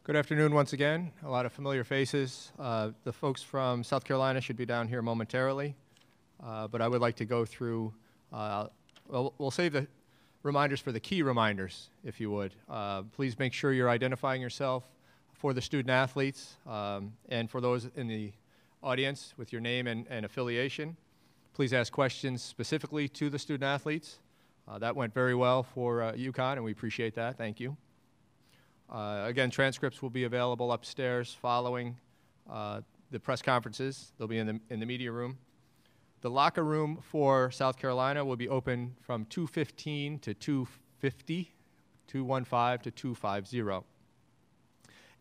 Good afternoon once again. A lot of familiar faces. The folks from South Carolina should be down here momentarily, but I would like to go through, we'll save the reminders for the key reminders, if you would. Please make sure you're identifying yourself for the student athletes and for those in the audience with your name and affiliation. Please ask questions specifically to the student athletes. That went very well for Uconn, and we appreciate that. Thank you. Again, transcripts will be available upstairs following the press conferences. They'll be in the media room. The locker room for South Carolina will be open from 2:15 to 2:50, 2:15 to 2:50.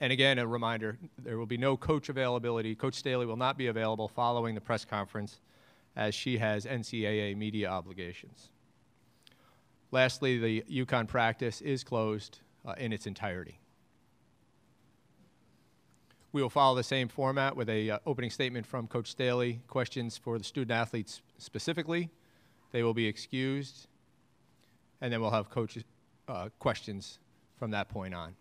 And again, a reminder, there will be no coach availability. Coach Staley will not be available following the press conference as she has NCAA media obligations. Lastly, the Uconn practice is closed in its entirety. We will follow the same format with a opening statement from Coach Staley, questions for the student athletes specifically. They will be excused, and then we'll have coaches questions from that point on.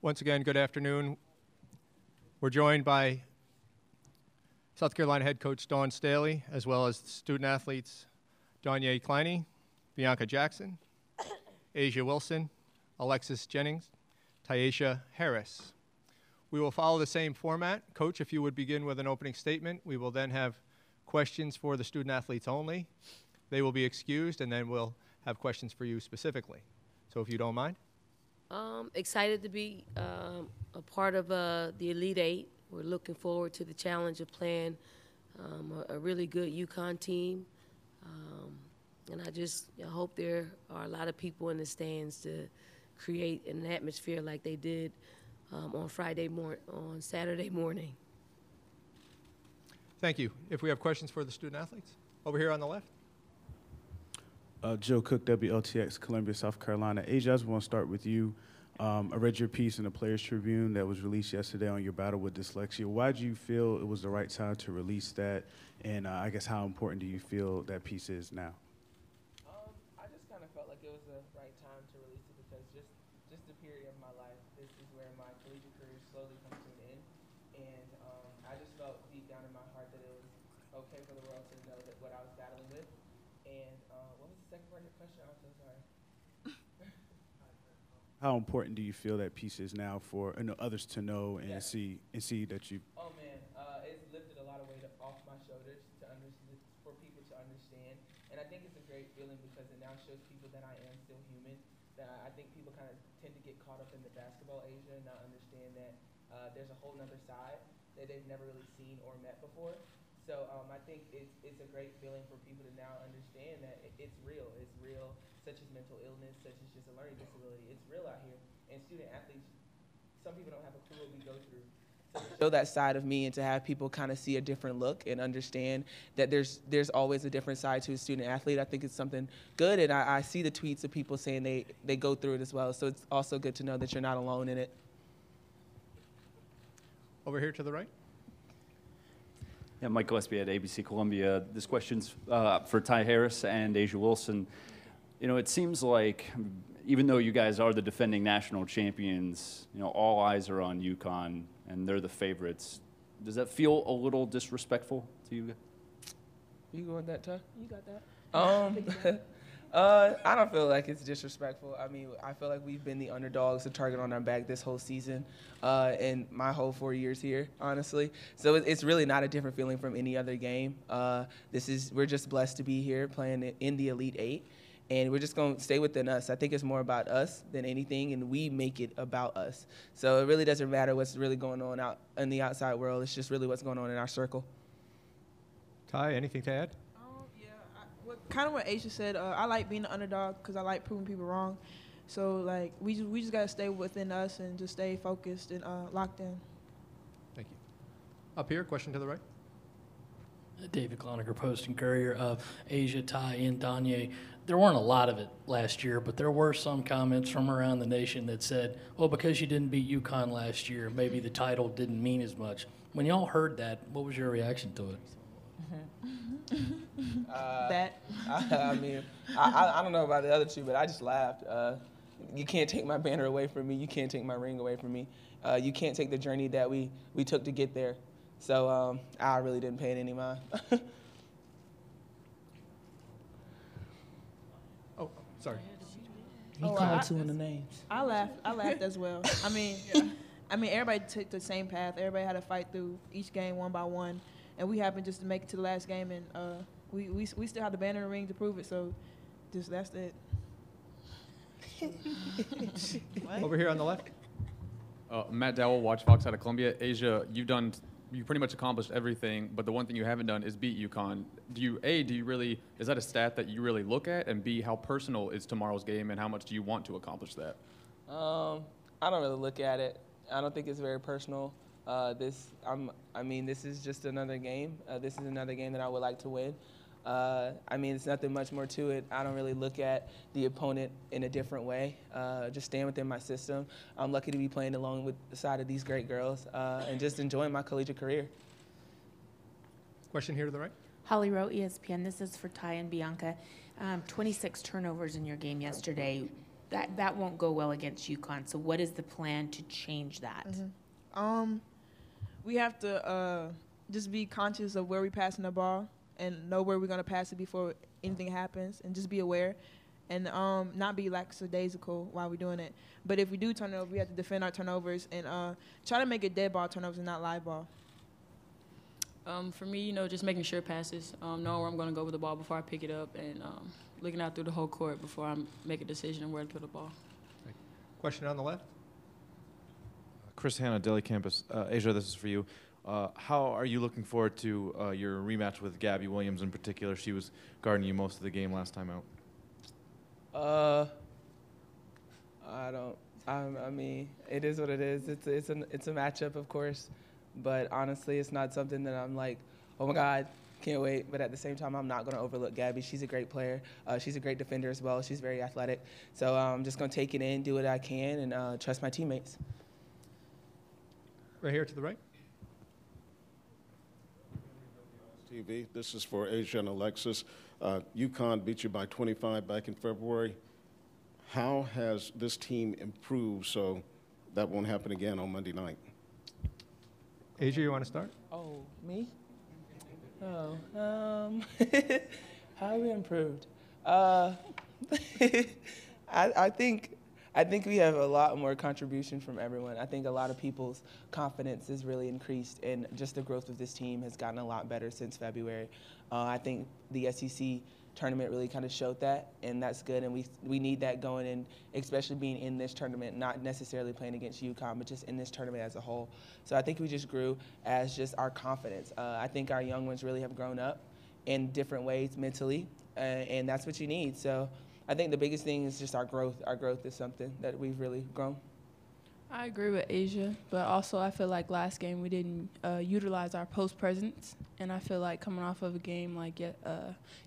Once again, good afternoon. We're joined by South Carolina head coach Dawn Staley, as well as student athletes Danye Kleine, Bianca Jackson, Asia Wilson, Alexis Jennings, Tyesha Harris. We will follow the same format. Coach, if you would begin with an opening statement. We will then have questions for the student athletes only. They will be excused, and then we'll have questions for you specifically. So if you don't mind. Excited to be a part of the Elite Eight. We're looking forward to the challenge of playing a really good Uconn team. And I hope there are a lot of people in the stands to create an atmosphere like they did on Saturday morning. Thank you. If we have questions for the student athletes, over here on the left. Joe Cook, WLTX, Columbia, South Carolina. Asia, I just want to start with you. I read your piece in the Players Tribune that was released yesterday on your battle with dyslexia. Why do you feel it was the right time to release that? And I guess how important do you feel that piece is now? I just kind of felt like it was the right time to release it because just the period of my life, this is where my collegiate career slowly comes to an end. And I just felt deep down in my heart that it was okay for the world to know that what I was battling with. And what was the second part of your question? I'm so sorry. How important do you feel that piece is now for others to know and see that you? Oh man, it's lifted a lot of weight off my shoulders for people to understand, and I think it's a great feeling because it now shows people that I am still human. That I think people kind of tend to get caught up in the basketball Asia and not understand that there's a whole nother side that they've never really seen or met before. So I think it's a great feeling for people to now understand that it's real. It's real, such as mental illness, such as just a learning disability. It's real out here. And student athletes, some people don't have a clue what we go through. So to show that side of me and to have people kind of see a different look and understand that there's always a different side to a student athlete, I think it's something good. And I see the tweets of people saying they go through it as well. So it's also good to know that you're not alone in it. Over here to the right. Yeah, Mike Gillespie at ABC Columbia. This question's for Ty Harris and Asia Wilson. You know, it seems like even though you guys are the defending national champions, you know, all eyes are on Uconn and they're the favorites. Does that feel a little disrespectful to you? You go with that, Ty? You got that? I don't feel like it's disrespectful. I mean, I feel like we've been the underdogs, the target on our back this whole season, and my whole 4 years here, honestly. So it's really not a different feeling from any other game. We're just blessed to be here playing in the Elite Eight, and we're just going to stay within us. I think it's more about us than anything, and we make it about us. So it really doesn't matter what's really going on out in the outside world. It's just really what's going on in our circle. Ty, anything to add? Kind of what Asia said, I like being the underdog because I like proving people wrong. So, like, we just got to stay within us and just stay focused and locked in. Thank you. Up here, question to the right. David Cloninger, Post and Courier. Asia, Ty, and Danye. There weren't a lot of it last year, but there were some comments from around the nation that said, well, because you didn't beat Uconn last year, maybe the title didn't mean as much. When y'all heard that, what was your reaction to it? I mean, I don't know about the other two, but I just laughed. You can't take my banner away from me. You can't take my ring away from me. You can't take the journey that we took to get there. So I really didn't pay it any mind. Oh, sorry. He called two of the names. I laughed as well. I mean, everybody took the same path. Everybody had to fight through each game one by one. And we happened just to make it to the last game, and we still have the banner and ring to prove it. So, that's it. Over here on the left. Matt Dowell, Watch Fox out of Columbia. Asia, you pretty much accomplished everything, but the one thing you haven't done is beat Uconn. Is that a stat that you really look at? And B, how personal is tomorrow's game, and how much do you want to accomplish that? I don't really look at it. I don't think it's very personal. This is just another game. This is another game that I would like to win. It's nothing much more to it. I don't really look at the opponent in a different way. Just staying within my system. I'm lucky to be playing along with the side of these great girls and just enjoying my collegiate career. Question here to the right. Holly Rowe, ESPN. This is for Ty and Bianca. 26 turnovers in your game yesterday. That won't go well against Uconn. So what is the plan to change that? Mm-hmm. We have to just be conscious of where we're passing the ball and know where we're going to pass it before anything happens, and just be aware and not be lackadaisical while we're doing it. But if we do turn it over, we have to defend our turnovers and try to make it dead ball turnovers and not live ball. For me, just making sure passes, knowing where I'm going to go with the ball before I pick it up, and looking out through the whole court before I make a decision on where to put the ball. Question on the left. Chris Hanna, Delhi Campus. Asia, this is for you. How are you looking forward to your rematch with Gabby Williams in particular? She was guarding you most of the game last time out. I mean, it is what it is. It's a matchup, of course, but honestly, it's not something that I'm like, oh my God, can't wait. But at the same time, I'm not going to overlook Gabby. She's a great player. She's a great defender as well. She's very athletic. So I'm just going to take it in, do what I can, and trust my teammates. Right here to the right. TV. This is for Asia and Alexis. Uconn beat you by 25 back in February. How has this team improved so that won't happen again on Monday night? Asia, you want to start? Oh, me? Oh, how have we improved? I think we have a lot more contribution from everyone. I think a lot of people's confidence is really increased, and just the growth of this team has gotten a lot better since February. I think the SEC tournament really kind of showed that, and that's good, and we need that going in, especially being in this tournament, not necessarily playing against UConn, but just in this tournament as a whole. So I think we just grew as just our confidence. I think our young ones really have grown up in different ways mentally, and that's what you need. So I think the biggest thing is just our growth. Our growth is something that we've really grown. I agree with Asia, but also I feel like last game we didn't utilize our post presence, and I feel like coming off of a game like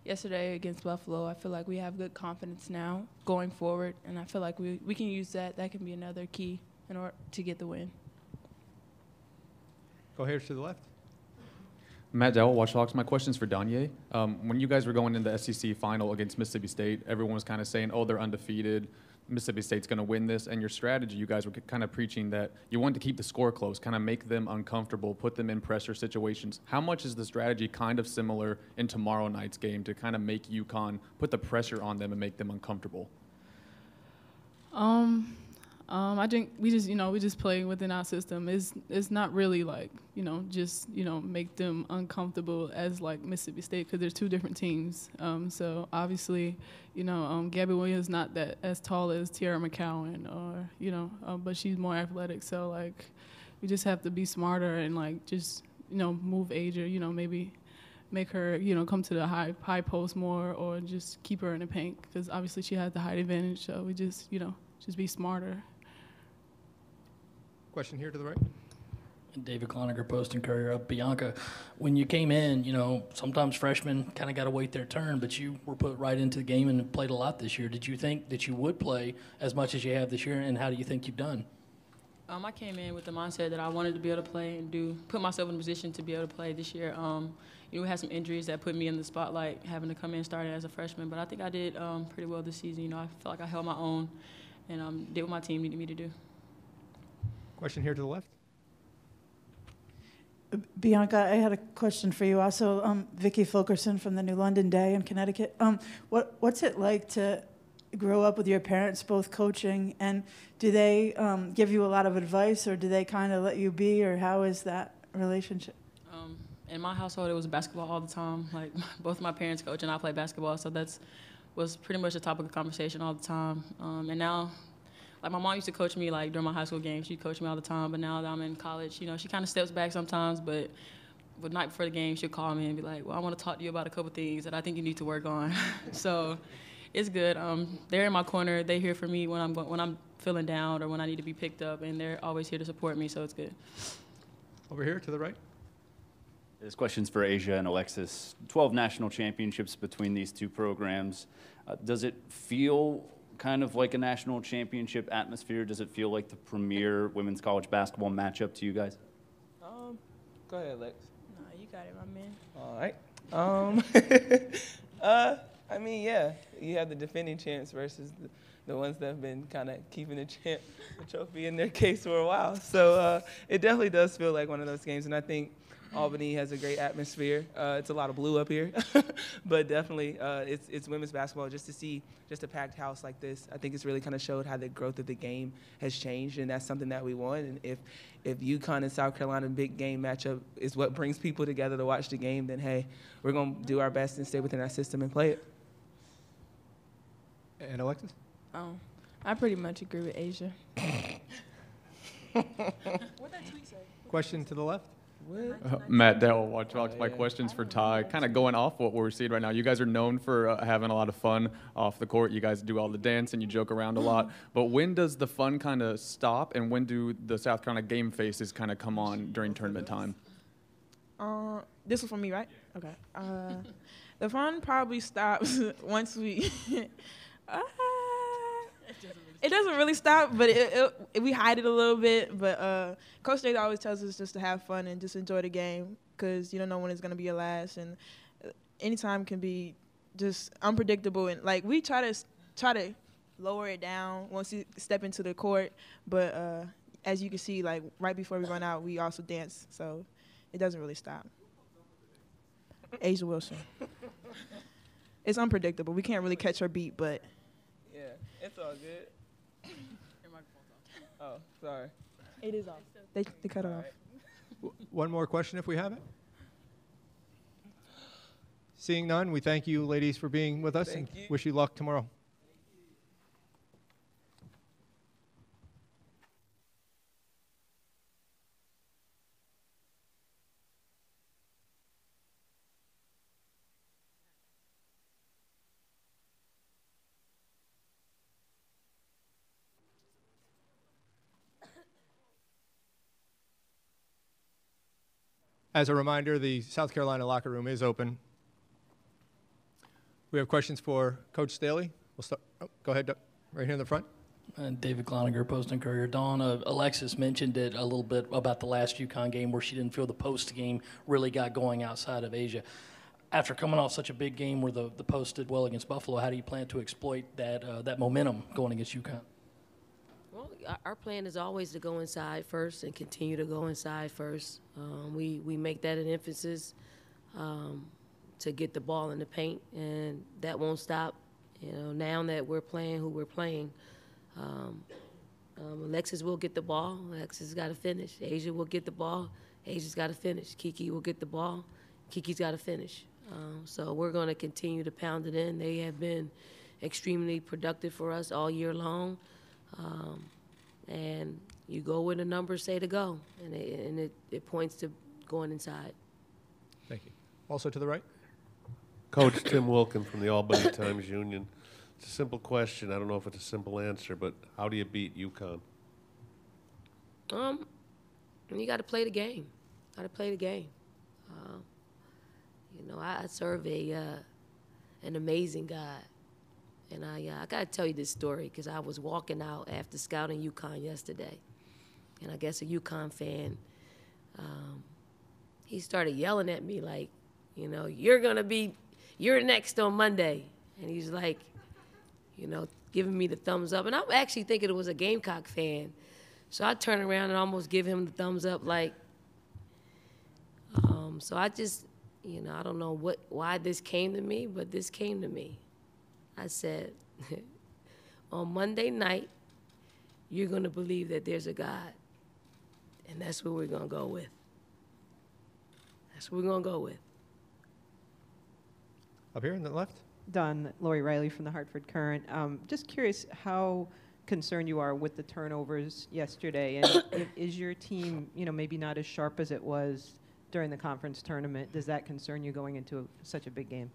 yesterday against Buffalo, I feel like we have good confidence now going forward, and I feel like we can use that. That can be another key in order to get the win. Go here to the left. Matt Dowell, Watch Hawks. My question's for Danye. When you guys were going into the SEC final against Mississippi State, everyone was kind of saying, oh, they're undefeated. Mississippi State's going to win this. And your strategy, you guys were kind of preaching that you wanted to keep the score close, kind of make them uncomfortable, put them in pressure situations. How much is the strategy kind of similar in tomorrow night's game to kind of make UConn put the pressure on them and make them uncomfortable? I think we just play within our system. It's not really like, just, make them uncomfortable as like Mississippi State, because there's two different teams. So obviously, Gabby Williams is not that as tall as Tiara McCowan or, but she's more athletic. So like, we just have to be smarter and like, just, move Asia, maybe make her, come to the high post more, or just keep her in the paint, because obviously she has the height advantage. So we just, just be smarter. Question here to the right. David Cloninger, Post and Courier up. Bianca, when you came in, sometimes freshmen kind of got to wait their turn, but you were put right into the game and played a lot this year. Did you think that you would play as much as you have this year, and how do you think you've done? I came in with the mindset that I wanted to be able to play and put myself in a position to be able to play this year. We had some injuries that put me in the spotlight, having to come in starting as a freshman, but I think I did pretty well this season. I felt like I held my own and did what my team needed me to do. Question here to the left. Bianca, I had a question for you. Also, Vicki Fulkerson from the New London Day in Connecticut. What's it like to grow up with your parents both coaching, and do they give you a lot of advice, or do they kind of let you be, or how is that relationship? In my household, it was basketball all the time. Like, both of my parents coach and I play basketball, so was pretty much the topic of conversation all the time. And now, like, my mom used to coach me, like, during my high school games. She'd coach me all the time, but now that I'm in college, she kind of steps back sometimes, but the night before the game, she'll call me and be like, well, I want to talk to you about a couple things that I think you need to work on. So it's good. They're in my corner. They here for me when I'm feeling down or when I need to be picked up, and they're always here to support me, so it's good. Over here to the right. This question's for Asia and Alexis. 12 national championships between these two programs. Does it feel kind of like a national championship atmosphere? Does it feel like the premier women's college basketball matchup to you guys? Go ahead, Lex. No, you got it, my man. All right. I mean, yeah, you have the defending champs versus the ones that have been kind of keeping the trophy in their case for a while. So it definitely does feel like one of those games, and I think Albany has a great atmosphere. It's a lot of blue up here, but definitely it's women's basketball. Just to see just a packed house like this, I think it's really kind of showed how the growth of the game has changed, and that's something that we want. And if UConn and South Carolina big game matchup is what brings people together to watch the game, then hey, we're gonna do our best and stay within our system and play it. And Alexis? I pretty much agree with Asia. What that tweet say? Question to the left? Matt Dell, Watch Fox. My question's for Ty. Kind of going off what we're seeing right now. You guys are known for having a lot of fun off the court. You guys do all the dance and you joke around a lot. But when does the fun kind of stop, and when do the South Carolina game faces kind of come on during tournament time? This was for me, right? Okay. The fun probably stops once we. It doesn't really stop, but we hide it a little bit. But Coach J always tells us just to have fun and just enjoy the game, because you don't know when it's going to be your last, and any time can be just unpredictable. And like we try to lower it down once you step into the court, but as you can see, like right before we run out, we also dance, so it doesn't really stop. Asia Wilson. It's unpredictable. We can't really catch her beat, but Yeah, it's all good. Oh, sorry. it is off. They cut it off. One more question if we have it. Seeing none, we thank you, ladies, for being with us and wish you luck tomorrow. As a reminder, the South Carolina locker room is open. We have questions for Coach Staley. We'll start. Oh, go ahead, Doug. Right here in the front. And David Cloninger, Post and Courier. Dawn, Alexis mentioned it a little bit about the last UConn game where she didn't feel the post game really got going outside of Asia. After coming off such a big game where the post did well against Buffalo, how do you plan to exploit that momentum going against UConn? Well, our plan is always to go inside first and continue to go inside first. We make that an emphasis to get the ball in the paint, and that won't stop. You know, now that we're playing who we're playing, Alexis will get the ball. Alexis got to finish. Asia will get the ball. Asia's got to finish. Kiki will get the ball. Kiki's got to finish. So we're going to continue to pound it in. They have been extremely productive for us all year long. And you go where the numbers say to go, and it points to going inside. Thank you. Also to the right. Coach Tim Wilkin from the Albany Times Union. It's a simple question. I don't know if it's a simple answer, but how do you beat UConn? You got to play the game. Got to play the game. You know, I serve an amazing God. And I got to tell you this story because I was walking out after scouting UConn yesterday. And I guess a UConn fan, he started yelling at me like, you know, you're next on Monday. And he's like, you know, giving me the thumbs up. And I'm actually thinking it was a Gamecock fan. So I turned around and almost give him the thumbs up like, so I just, you know, I don't know why this came to me, but this came to me. I said, on Monday night, you're going to believe that there's a God. And that's what we're going to go with. That's what we're going to go with. Up here on the left. Don, Lori Riley from the Hartford Courant. Just curious how concerned you are with the turnovers yesterday. And is your team, you know, maybe not as sharp as it was during the conference tournament? Does that concern you going into such a big game?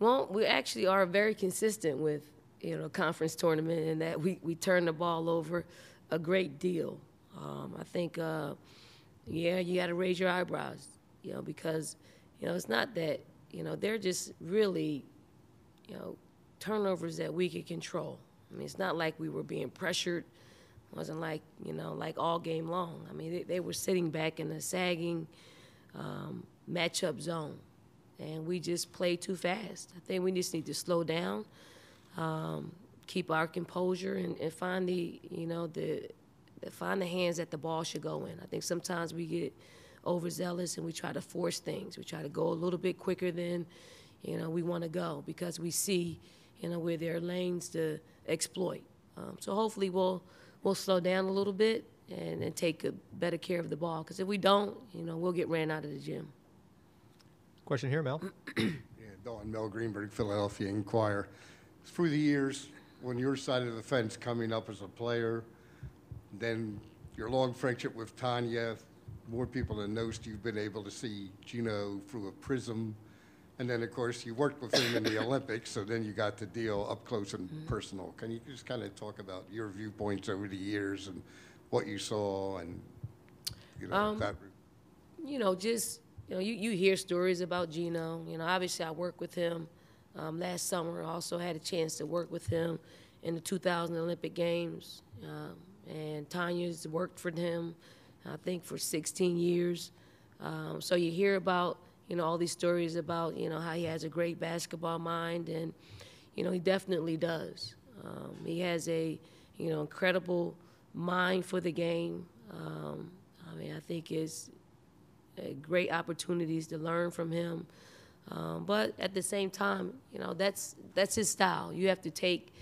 Well, we actually are very consistent with, you know, conference tournament in that we turn the ball over a great deal. I think, yeah, you got to raise your eyebrows, you know, because, you know, it's not that, you know, they're just really, you know, turnovers that we could control. I mean, it's not like we were being pressured. It wasn't like, you know, like all game long. I mean, they were sitting back in a sagging matchup zone. And we just play too fast. I think we just need to slow down, keep our composure, and find the, you know, find the hands that the ball should go in. I think sometimes we get overzealous and we try to force things. We try to go a little bit quicker than, we want to go because we see, where there are lanes to exploit. So hopefully we'll slow down a little bit and take a better care of the ball. Because if we don't, we'll get ran out of the gym. Question here, Mel. Don Mel Greenberg, Philadelphia Inquirer. Through the years, on your side of the fence coming up as a player, then your long friendship with Tanya, more people than most, you've been able to see Gino through a prism. And then, of course, you worked with him in the Olympics, so then you got to deal up close and personal. Can you just kind of talk about your viewpoints over the years and what you saw and, that? You hear stories about Gino. Obviously I worked with him last summer. I also had a chance to work with him in the 2000 Olympic Games. And Tanya's worked for him, I think, for 16 years. So you hear about, all these stories about, how he has a great basketball mind, and, he definitely does. He has a, incredible mind for the game. I think it's great opportunities to learn from him. But at the same time, that's his style. You have to take,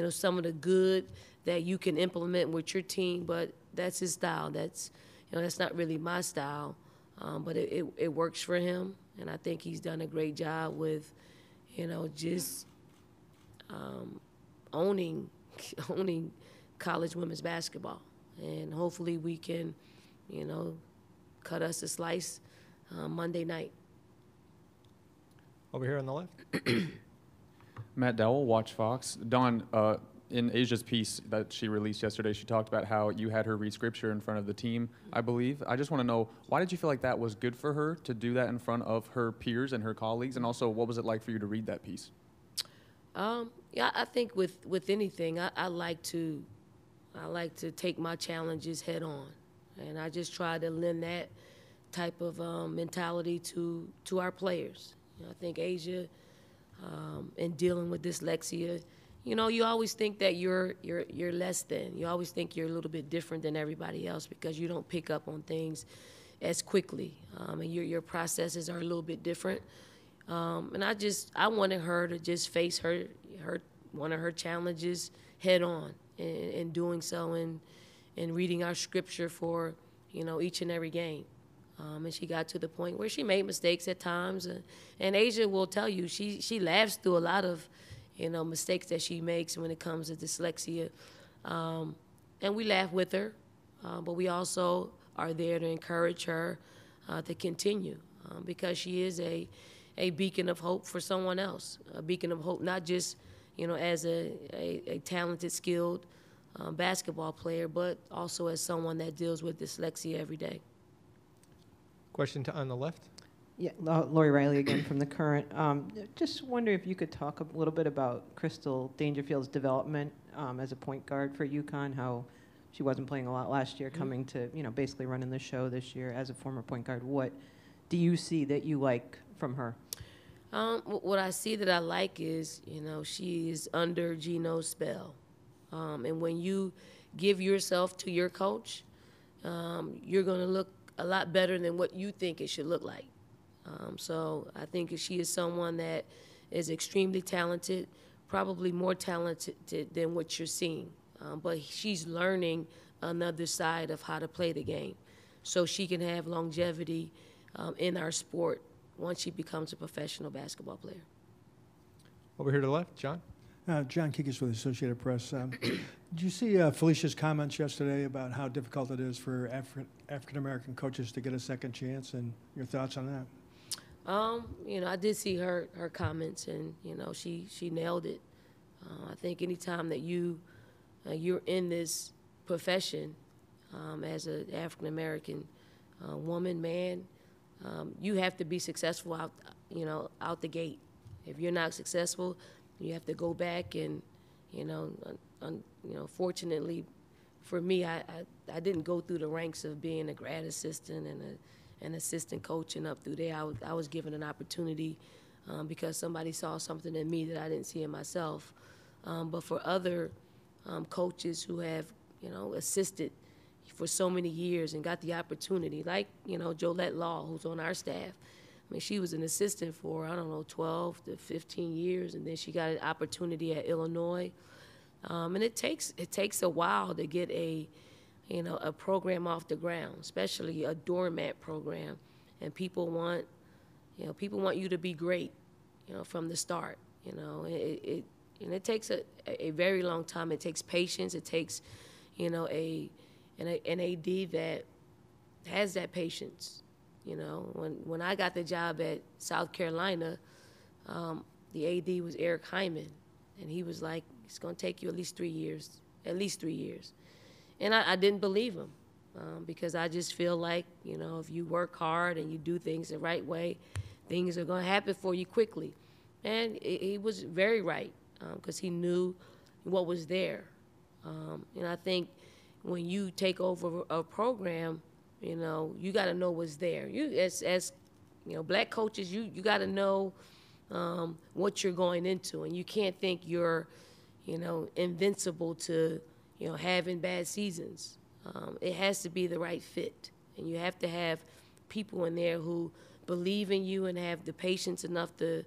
some of the good that you can implement with your team, but that's his style. That's not really my style, but it works for him, and I think he's done a great job with, just owning college women's basketball, and hopefully we can, cut us a slice Monday night. Over here on the left. Matt Dowell, Watch Fox. Don, in Asia's piece that she released yesterday, she talked about how you had her read scripture in front of the team, I believe. I just want to know, why did you feel like that was good for her to do that in front of her peers and her colleagues? And also, what was it like for you to read that piece? Yeah, I think with anything, I like to take my challenges head on. And I just try to lend that type of mentality to our players. I think Asia, in dealing with dyslexia, you always think that you're less than. You always think you're a little bit different than everybody else because you don't pick up on things as quickly, and your processes are a little bit different. And I wanted her to just face one of her challenges head on, and doing so and reading our scripture for, each and every game. And she got to the point where she made mistakes at times. And Asia will tell you, she laughs through a lot of, mistakes that she makes when it comes to dyslexia. And we laugh with her, but we also are there to encourage her to continue because she is a beacon of hope for someone else, a beacon of hope not just, as a talented, skilled basketball player, but also as someone that deals with dyslexia every day. Question on the left. Yeah, Lori Riley again from the Current. Just wondering if you could talk a little bit about Crystal Dangerfield's development as a point guard for Uconn, how she wasn't playing a lot last year, coming to, basically running the show this year as a former point guard. What do you see that you like from her? What I see that I like is, she is under Gino's spell. And when you give yourself to your coach, you're going to look a lot better than what you think it should look like. So I think she is someone that is extremely talented, probably more talented than what you're seeing. But she's learning another side of how to play the game so she can have longevity in our sport once she becomes a professional basketball player. Over here to the left, John. John Kikis with the Associated Press. Did you see Felicia's comments yesterday about how difficult it is for African-American coaches to get a second chance, and your thoughts on that? I did see her comments, and, she nailed it. I think anytime that you're in this profession as an African-American woman, man, you have to be successful out the gate. If you're not successful, you have to go back and, fortunately for me, I didn't go through the ranks of being a grad assistant and an assistant coach and up through there. I was given an opportunity because somebody saw something in me that I didn't see in myself. But for other coaches who have, assisted, for so many years and got the opportunity, like, Jolette Law, who's on our staff. I mean, she was an assistant for, 12 to 15 years, and then she got an opportunity at Illinois. And it takes a while to get a program off the ground, especially a doormat program. And people want you to be great, from the start. And it takes a very long time. It takes patience. It takes, an AD that has that patience. When I got the job at South Carolina, the AD was Eric Hyman, and he was like, it's going to take you at least 3 years. And I didn't believe him, because I just feel like, if you work hard and you do things the right way, things are going to happen for you quickly. And he was very right, because he knew what was there. And I think when you take over a program, you got to know what's there. You, as black coaches, you got to know what you're going into, and you can't think you're, invincible to, having bad seasons. It has to be the right fit, and you have to have people in there who believe in you and have the patience enough to,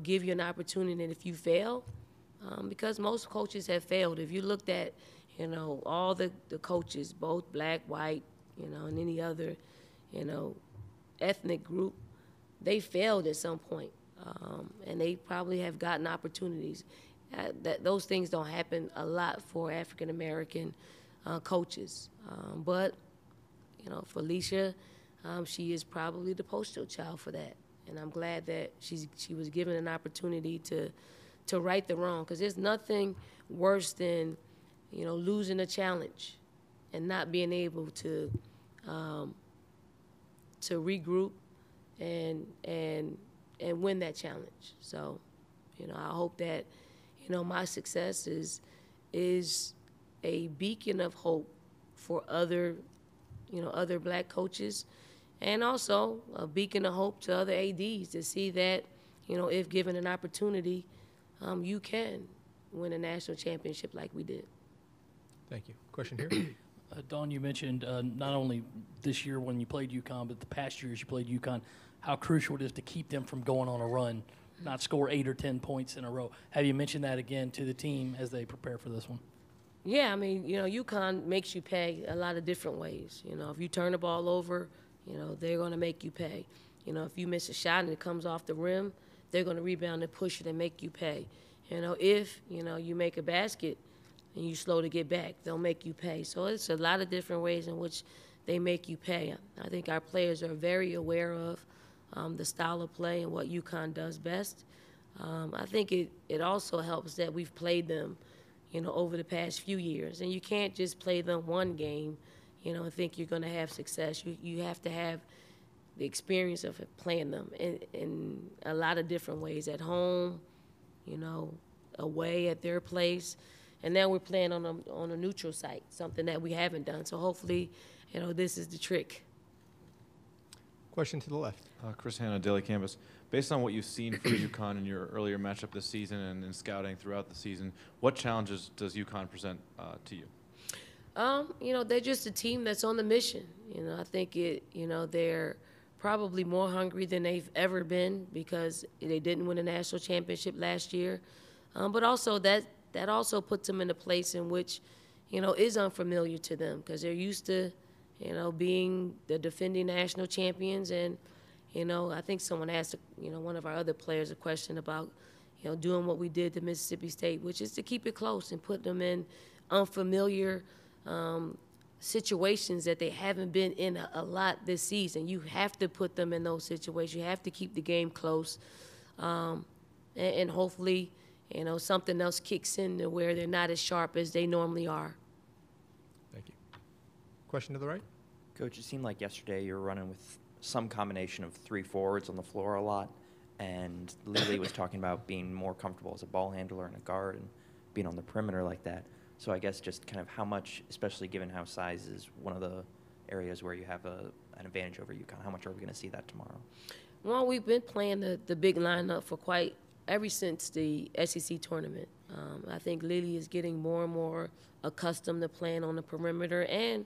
give you an opportunity. And if you fail, because most coaches have failed. If you looked at, all the coaches, both black, white, and any other, ethnic group, they failed at some point, and they probably have gotten opportunities. Those things don't happen a lot for African American coaches, but Felicia, she is probably the poster child for that, and I'm glad that she was given an opportunity to right the wrong, because there's nothing worse than losing a challenge and not being able to regroup and win that challenge. So, I hope that my success is a beacon of hope for other black coaches, and also a beacon of hope to other ADs to see that if given an opportunity, you can win a national championship like we did. Thank you. Question here. Dawn, you mentioned not only this year when you played UConn, but the past years you played UConn, how crucial it is to keep them from going on a run, not score 8 or 10 points in a row. Have you mentioned that again to the team as they prepare for this one? Yeah, I mean, UConn makes you pay a lot of different ways. If you turn the ball over, they're going to make you pay. If you miss a shot and it comes off the rim, they're going to rebound and push it and make you pay. If, you make a basket and you slow to get back, they'll make you pay. So it's a lot of different ways in which they make you pay. I think our players are very aware of the style of play and what UConn does best. I think it also helps that we've played them, over the past few years. And you can't just play them one game, and think you're going to have success. You have to have the experience of playing them in a lot of different ways, at home, away at their place. And now we're playing on a neutral site, something that we haven't done. So hopefully, this is the trick. Question to the left. Chris Hanna, Daily Campus. Based on what you've seen for UConn in your earlier matchup this season and in scouting throughout the season, what challenges does UConn present to you? They're just a team that's on the mission. I think they're probably more hungry than they've ever been because they didn't win a national championship last year. But also that also puts them in a place in which, is unfamiliar to them because they're used to, being the defending national champions. And, I think someone asked, one of our other players a question about, doing what we did to Mississippi State, which is to keep it close and put them in unfamiliar situations that they haven't been in a lot this season. You have to put them in those situations. You have to keep the game close. And hopefully, something else kicks in to where they're not as sharp as they normally are. Thank you. Question to the right. Coach, it seemed like yesterday you were running with some combination of 3 forwards on the floor a lot, and Lily was talking about being more comfortable as a ball handler and a guard and being on the perimeter like that. So I guess just kind of how much, especially given how size is one of the areas where you have an advantage over UConn, how much are we going to see that tomorrow? Well, we've been playing the big lineup for ever since the SEC tournament. I think Lily is getting more and more accustomed to playing on the perimeter, and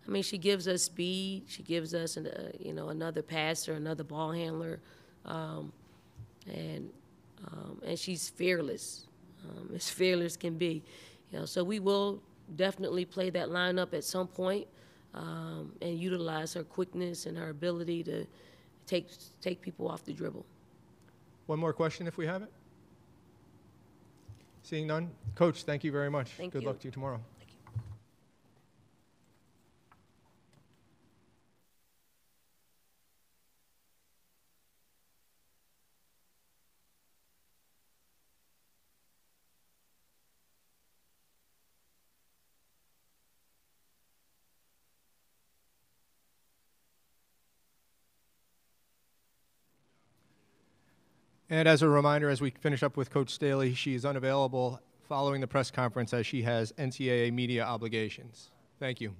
I mean, she gives us speed. She gives us, another passer, another ball handler, and she's fearless, as fearless can be. So we will definitely play that lineup at some point, and utilize her quickness and her ability to take people off the dribble. One more question if we have it. Seeing none. Coach, thank you very much. Thank Good you. luck to you tomorrow. And as a reminder, as we finish up with Coach Staley, she is unavailable following the press conference as she has NCAA media obligations. Thank you.